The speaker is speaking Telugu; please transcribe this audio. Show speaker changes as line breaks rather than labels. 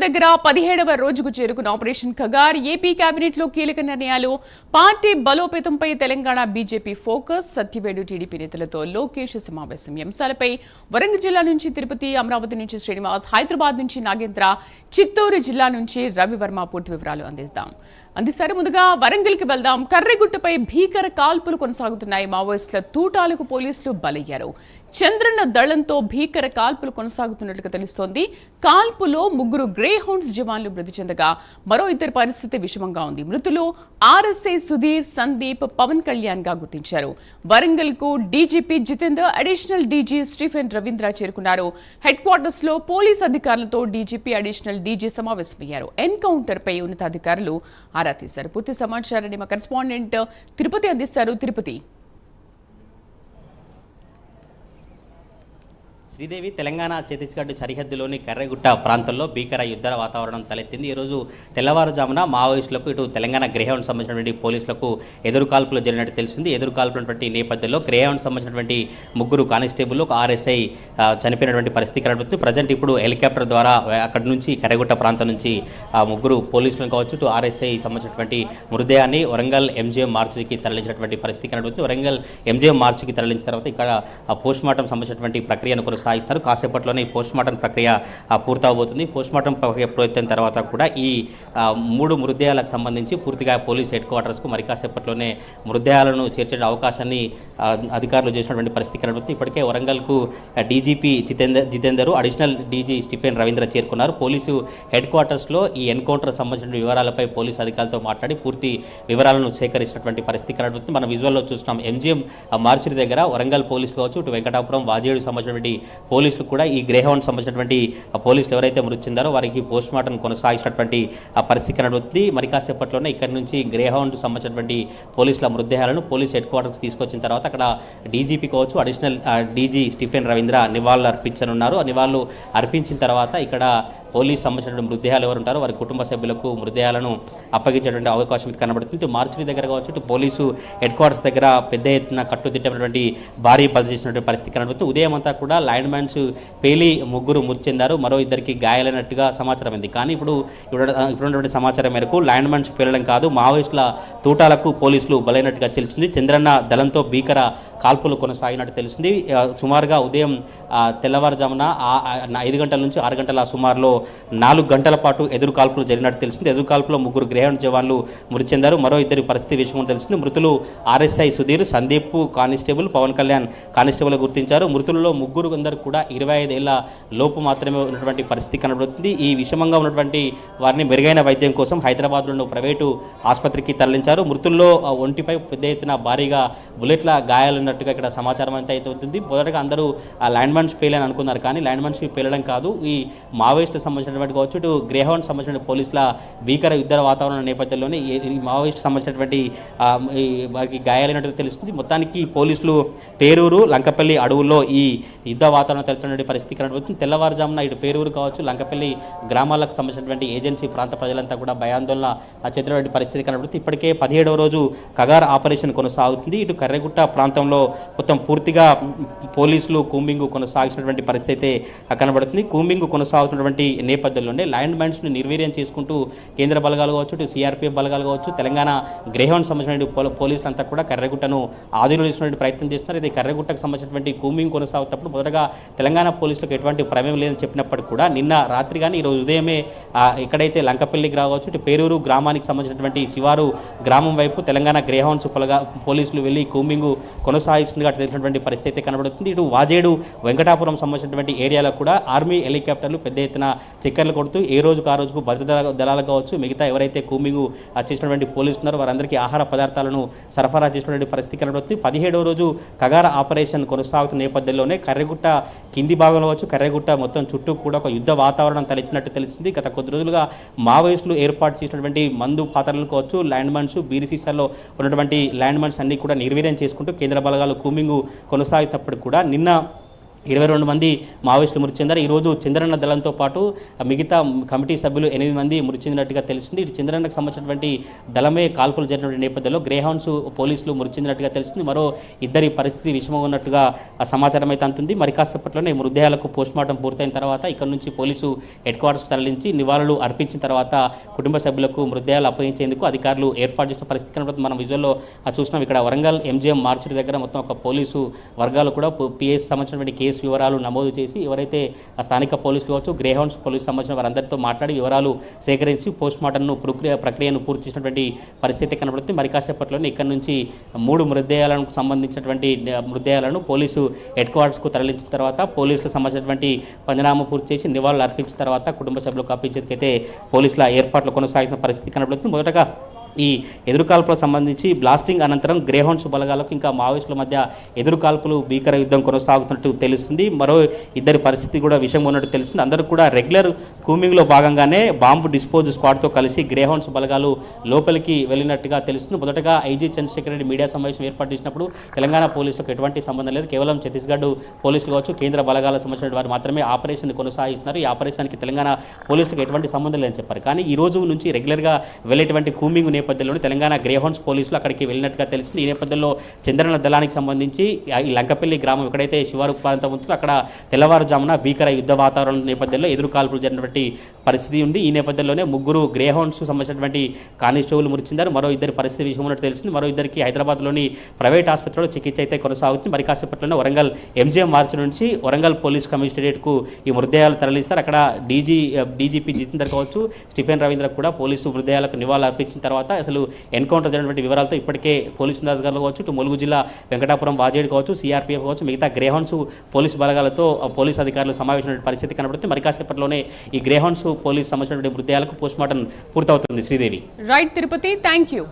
దగ్గర 17వ రోజుకు చేరుకున్న ఆపరేషన్ ఖగార్ ఏపీ కేబినెట్ లో కీలక నిర్ణయాలు పార్టీ బలోపేతంపై Telangana BJP focus Satyavedu TDP నేతలతో లోకేష్ సమావేశం అంశాలపై వరంగల్ జిల్లా నుంచి తిరుపతి అమరావతి నుంచి శ్రీనివాస్ హైదరాబాద్ నుంచి నాగేంద్ర చిత్తూరు జిల్లా నుంచి రవివర్మ పూర్తి వివరాలు అందిస్తారు. ముందుగా వరంగల్ కి వెళ్దాం. కర్రెగుట్టపై భీకర కాల్పులు కొనసాగుతున్నాయి. మావోయిస్టుల తూటాలకు పోలీసులు బలయ్యారు. చంద్రన్న దళంతో భీకర కాల్పులు కొనసాగుతున్నట్లుగా తెలుస్తోంది. కాల్పులో 3 గ్రే హౌండ్స్ జవాన్లు మృతి చెందగా మరో 2 పరిస్థితి విషమంగా ఉంది. మృతులు ఆర్ఎస్ఐ సుధీర్, సందీప్, పవన్ కళ్యాణ్ గా గుర్తించారు. వరంగల్ కు DGP Jitender, additional DG Stephen Ravindra చేరుకున్నారు. హెడ్ క్వార్టర్స్ లో పోలీస్ అధికారులతో డీజీపీ, అడిషనల్ డీజీ సమావేశమయ్యారు. ఎన్కౌంటర్ పై ఉన్నతాధికారులు ఆరా తీశారు. పూర్తి సమాచారాన్ని మా కరెస్పాండెంట్ తిరుపతి అందిస్తారు. తిరుపతి.
శ్రీదేవి తెలంగాణ ఛత్తీస్గఢ్ సరిహద్దులోని కర్రెగుట్ట ప్రాంతంలో భీకర యుద్ధ వాతావరణం తలెత్తింది. ఈరోజు తెల్లవారుజామున మావోయిస్టులకు ఇటు తెలంగాణ గ్రేహౌండ్ సంబంధించినటువంటి పోలీసులకు ఎదురుకాల్పులు జరిగినట్టు తెలిసింది. ఎదురుకాల్పులటువంటి నేపథ్యంలో గ్రేహౌండ్ సంబంధించినటువంటి 3 కానిస్టేబుల్, ఒక ఆర్ఎస్ఐ చనిపోయినటువంటి పరిస్థితి కనబడుతుంది. ప్రజెంట్ ఇప్పుడు హెలికాప్టర్ ద్వారా అక్కడి నుంచి కర్రెగుట్ట ప్రాంతం నుంచి 3 పోలీసులను కావచ్చు, ఇటు ఆర్ఎస్ఐ సంబంధించినటువంటి మృతదేహాన్ని వరంగల్ ఎంజీఎం మార్చుకి తరలించినటువంటి పరిస్థితి కనబడుతుంది. వరంగల్ ఎంజీఎం మార్చుకి తరలించిన తర్వాత ఇక్కడ పోస్ట్ మార్టం సంబంధించినటువంటి ప్రక్రియను కొనసాగిస్తారు. కాసేపట్లోనే ఈ పోస్ట్ మార్టం ప్రక్రియ పూర్తవబోతుంది. పోస్ట్ మార్టం ప్రక్రియ పూర్తయిన తర్వాత కూడా ఈ 3 మృతదేహాలకు సంబంధించి పూర్తిగా పోలీస్ హెడ్ క్వార్టర్స్కు మరి కాసేపట్లోనే మృతదేహాలను చేర్చే అవకాశాన్ని అధికారులు చేసినటువంటి పరిస్థితి కనబడుతుంది. ఇప్పటికే వరంగల్కు DGP Jitender, additional DG Stephen Ravindra చేరుకున్నారు. పోలీసు హెడ్ క్వార్టర్స్లో ఈ ఎన్కౌంటర్ సంబంధించిన వివరాలపై పోలీసు అధికారులతో మాట్లాడి పూర్తి వివరాలను సేకరిస్తున్నటువంటి పరిస్థితి కనబడుతుంది. మనం విజువల్లో చూస్తున్నాం. ఎంజీఎం మార్చురి దగ్గర వరంగల్ పోలీసులు కావచ్చు, ఇటు వెంకటాపురం, వాజేడు సంబంధించినటువంటి పోలీసులు కూడా ఈ గ్రేహౌండ్ సంబంధించినటువంటి పోలీసులు ఎవరైతే మృతి చెందారో వారికి పోస్ట్ మార్టం కొనసాగించినటువంటి పరిస్థితి కనబడుతుంది. మరి కాసేపట్లోనే ఇక్కడి నుంచి గ్రేహౌండ్ సంబంధించినటువంటి పోలీసుల మృతదేహాలను పోలీస్ హెడ్ క్వార్టర్కి తీసుకొచ్చిన తర్వాత అక్కడ డీజీపీ కావచ్చు, అడిషనల్ డీజీ స్టీఫెన్ రవీంద్ర నివాళులు అర్పించనున్నారు. ఆ నివాళులు అర్పించిన తర్వాత ఇక్కడ పోలీస్ సంబంధించిన మృతదేహాలు ఎవరు ఉంటారో వారి కుటుంబ సభ్యులకు మృతదేహాలను అప్పగించేటువంటి అవకాశం కనబడుతుంది. ఇటు మార్చురి దగ్గర కావచ్చు, ఇటు పోలీసు హెడ్ క్వార్టర్స్ దగ్గర పెద్ద ఎత్తున కట్టుదిట్టమైనటువంటి భారీ బదిలీ చేసినటువంటి పరిస్థితి కనబడుతుంది. ఉదయం అంతా కూడా లైన్ మ్యాన్స్ పేలి 3 మృతి చెందారు. మరో 2కి గాయాలైనట్టుగా సమాచారం ఉంది. కానీ ఇప్పుడున్నటువంటి సమాచారం మేరకు లైన్ మ్యాన్స్ పేలడం కాదు, మావోయిస్టుల తూటాలకు పోలీసులు బలైనట్టుగా తెలిసింది. చంద్రన్న దళంతో భీకర కాల్పులు కొనసాగినట్టు తెలిసింది. సుమారుగా ఉదయం తెల్లవారుజామున 5 గంటల నుంచి 6 గంటల సుమారులో 4 గంటల పాటు ఎదురు కాల్పులు జరిగినట్టు తెలిసింది. ఎదురు కాల్పులో 3 గ్రేహౌండ్ జవాన్లు మృతి చెందారు. మరో 2 పరిస్థితి విషయం తెలిసింది. మృతులు RSI Sudhir, Sandeep constable, Pawan Kalyan constable గుర్తించారు. మృతులలో 3 కూడా 25 ఏళ్ల లోపు మాత్రమే ఉన్నటువంటి పరిస్థితి కనబడుతుంది. ఈ విషమంగా ఉన్నటువంటి వారిని మెరుగైన వైద్యం కోసం హైదరాబాద్లో ప్రైవేటు ఆసుపత్రికి తరలించారు. మృతుల్లో ఒంటిపై పెద్ద ఎత్తున భారీగా బుల్లెట్ల గాయాలున్నట్టుగా ఇక్కడ సమాచారం అంతా అయితే అవుతుంది. మొదటగా అందరూ ల్యాండ్ మైన్స్ పేలని అనుకున్నారు, కానీ ల్యాండ్ మైన్స్ పేలడం కాదు, ఈ మావోయిస్టులకు సంబంధించినటువంటి కావచ్చు, ఇటు గ్రేహౌండ్ సంబంధించిన పోలీసుల భీకర యుద్ధ వాతావరణం నేపథ్యంలోనే ఈ మావోయిస్టు సంబంధించినటువంటి వారికి గాయాలైనట్టు తెలుస్తుంది. మొత్తానికి పోలీసులు పేరూరు, లంకపల్లి అడవుల్లో ఈ యుద్ధ వాతావరణం తెలుస్తున్నటువంటి పరిస్థితి కనబడుతుంది. తెల్లవారుజామున ఇటు పేరూరు కావచ్చు, లంకపల్లి గ్రామాలకు సంబంధించినటువంటి ఏజెన్సీ ప్రాంత ప్రజలంతా కూడా భయాందోళన చెందినటువంటి పరిస్థితి కనబడుతుంది. ఇప్పటికే 17వ రోజు ఖగార్ ఆపరేషన్ కొనసాగుతుంది. ఇటు కర్రెగుట్ట ప్రాంతంలో మొత్తం పూర్తిగా పోలీసులు కూంబింగ్ కొనసాగించినటువంటి పరిస్థితి అయితే కనబడుతుంది. కూంబింగ్ కొనసాగుతున్నటువంటి నేపథ్యంలోనే ల్యాండ్ మైన్స్ను నిర్వీర్యం చేసుకుంటూ కేంద్ర బలగాలు కావచ్చు, ఇటు సిఆర్పీఎఫ్ బలగాలు కావచ్చు, తెలంగాణ గ్రేహౌండ్ సంబంధించిన పోలీసులు అంతా కూడా కర్రెగుట్టను ఆధీనంలో తీసుకునే ప్రయత్నం చేస్తున్నారు. ఇది కర్రెగుట్టకు సంబంధించినటువంటి కూంబింగ్ కొనసాగుతున్నప్పుడు మొదటగా తెలంగాణ పోలీసులకు ఎటువంటి ప్రమేయం లేదని చెప్పినప్పటికీ కూడా నిన్న రాత్రి కానీ ఈరోజు ఉదయమే ఎక్కడైతే లంకపల్లికి రావచ్చు, ఇటు పేరూరు గ్రామానికి సంబంధించినటువంటి శివారు గ్రామం వైపు తెలంగాణ గ్రేహౌండ్స్ పోలీసులు వెళ్ళి కూంబింగ్ కొనసాగిస్తున్నట్టుగా తెలిసినటువంటి పరిస్థితి అయితే కనబడుతుంది. ఇటు వాజేడు, వెంకటాపురం సంబంధించినటువంటి ఏరియాలో కూడా ఆర్మీ హెలికాప్టర్లు పెద్ద ఎత్తున చక్కర్లు కొడుతూ ఏ రోజుకు ఆ రోజుకు భద్రతా దళాలు కావచ్చు, మిగతా ఎవరైతే కూంబింగ్ చేసినటువంటి పోలీసులు ఉన్నారో వారందరికీ ఆహార పదార్థాలను సరఫరా చేసినటువంటి పరిస్థితి కనబడుతుంది. 17వ రోజు ఖగార్ ఆపరేషన్ కొనసాగుతున్న నేపథ్యంలోనే కర్రెగుట్ట కింది భాగంలో వచ్చు, కర్రెగుట్ట మొత్తం చుట్టూ కూడా ఒక యుద్ధ వాతావరణం తలెత్తినట్టు తెలిసింది. గత కొద్ది రోజులుగా మావోయిస్టులు ఏర్పాటు చేసినటువంటి మందు పాత్రలు కావచ్చు, ల్యాండ్ మైన్స్, బీరి సీసాల్లో ఉన్నటువంటి ల్యాండ్ మైన్స్ అన్ని కూడా నిర్వీర్యం చేసుకుంటూ కేంద్ర బలగాలు కూంబింగ్ కొనసాగుతున్నప్పుడు కూడా నిన్న 22 మంది మావోయిస్టులు మృతి చెందారు. ఈరోజు చంద్రన్న దళంతో పాటు మిగతా కమిటీ సభ్యులు 8 మంది మృతి చెందినట్టుగా తెలిసింది. ఇటు చంద్రన్నకు సంబంధించినటువంటి దళమే కాల్పులు జరిగిన నేపథ్యంలో గ్రేహౌండ్స్ పోలీసులు మృతి చెందినట్టుగా తెలిసింది. మరో ఇద్దరి పరిస్థితి విషమంగా ఉన్నట్టుగా సమాచారం అయితే అందుతుంది. మరి కాసేపట్లోనే మృతదేహాలకు పోస్టుమార్టం పూర్తయిన తర్వాత ఇక్కడ నుంచి పోలీసు హెడ్ క్వార్టర్స్కి తరలించి నివాళులు అర్పించిన తర్వాత కుటుంబ సభ్యులకు మృతదేహాలు అప్పగించేందుకు అధికారులు ఏర్పాటు చేసిన పరిస్థితి కనబడుతుంది. మనం విజువల్లో చూసినాం. ఇక్కడ వరంగల్ MGM మార్చురి దగ్గర మొత్తం ఒక పోలీసు వర్గాలు కూడా పిఎస్ సంబంధించినటువంటి కేసు వివరాలు నమోదు చేసి ఎవరైతే ఆ స్థానిక పోలీసులు కావచ్చు గ్రేహౌండ్స్ పోలీసు సంబంధించిన వారందరితో మాట్లాడి వివరాలు సేకరించి పోస్టుమార్టంను ప్రక్రియను పూర్తి చేసినటువంటి పరిస్థితి కనబడుతుంది. మరి కాసేపట్లోనే ఇక్కడ నుంచి 3 మృతదేహాలకు సంబంధించినటువంటి మృతదేహాలను పోలీసు హెడ్ క్వార్టర్స్కు తరలించిన తర్వాత పోలీసులకు సంబంధించినటువంటి పంచనామా పూర్తి చేసి నివాళులు అర్పించిన తర్వాత కుటుంబ సభ్యులకు అప్పించేందుకైతే పోలీసుల ఏర్పాట్లు కొనసాగుతున్న పరిస్థితి కనబడుతుంది. మొదటగా ఈ ఎదురుకాల్పులకు సంబంధించి బ్లాస్టింగ్ అనంతరం గ్రేహౌండ్స్ బలగాలకు ఇంకా మావోయిస్టుల మధ్య ఎదురుకాల్పులు భీకర యుద్ధం కొనసాగుతున్నట్టు తెలుస్తుంది. మరో ఇద్దరి పరిస్థితి కూడా విషయంగా ఉన్నట్టు తెలుస్తుంది. అందరూ కూడా రెగ్యులర్ కూమింగ్లో భాగంగానే బాంబు డిస్పోజ్ స్క్వాడ్తో కలిసి గ్రేహౌండ్స్ బలగాలు లోపలికి వెళ్ళినట్టుగా తెలుస్తుంది. మొదటగా ఐజీ చంద్రశేఖర్ రెడ్డి మీడియా సమావేశం ఏర్పాటు చేసినప్పుడు తెలంగాణ పోలీసులకు ఎటువంటి సంబంధం లేదు, కేవలం ఛత్తీస్గఢ్ పోలీసులు కావచ్చు కేంద్ర బలగాలకు సంబంధించిన వారు మాత్రమే ఆపరేషన్ కొనసాగిస్తున్నారు, ఈ ఆపరేషన్కి తెలంగాణ పోలీసులకు ఎటువంటి సంబంధం లేదని చెప్పారు. కానీ ఈ రోజు నుంచి రెగ్యులర్గా వెళ్ళేటువంటి కూమింగ్ నేపథ్యంలో తెలంగాణ గ్రేహౌండ్స్ పోలీసులు అక్కడికి వెళ్ళినట్టుగా తెలిసింది. ఈ నేపథ్యంలో చంద్రన్న దళానికి సంబంధించి ఈ లంకపల్లి గ్రామం ఎక్కడైతే శివారు ప్రాంతం ఉంటుందో అక్కడ తెల్లవారుజామున భీకర యుద్ధ వాతావరణం నేపథ్యంలో ఎదురు కాల్పులు జరిగినటువంటి పరిస్థితి ఉంది. ఈ నేపథ్యంలోనే 3 గ్రేహౌండ్స్ సంబంధించినటువంటి కానిస్టేబుల్ మృతి చెందారు. మరో ఇద్దరి పరిస్థితి విషయం ఉన్నట్టు తెలిసింది. మరో ఇద్దరికి హైదరాబాద్లోని ప్రైవేట్ ఆసుపత్రిలో చికిత్స అయితే కొనసాగుతుంది. మరి కాసేపట్లోనే వరంగల్ MGM మార్చి నుంచి వరంగల్ పోలీస్ కమిషనరేట్కు ఈ మృతదేహాలు తరలిస్తారు. అక్కడ డీజీపీ జితేందర్ కావచ్చు స్టీఫెన్ రవీంద్ర కూడా పోలీసు మృతదేహాలకు నివాళులు అర్పించిన తర్వాత అసలు ఎన్కౌంటర్ జరిగినటువంటి వివరాలతో ఇప్పటికే పోలీసు ఉన్నతాధికారులు కావచ్చు ఇటు ములుగు జిల్లా వెంకటాపురం వాజేడు కావచ్చు CRPF కావచ్చు మిగతా గ్రేహౌండ్స్ పోలీసు బలగాలతో పోలీసు అధికారులు సమావేశమైన పరిస్థితి కనబడుతుంది. మరి కాసేపట్లోనే ఈ గ్రేహౌండ్స్ పోలీసు సంబంధించినటువంటి మృతదేహాలకు పోస్టుమార్టం పూర్తవుతుంది. Sridevi.
Right Tirupati, thank you.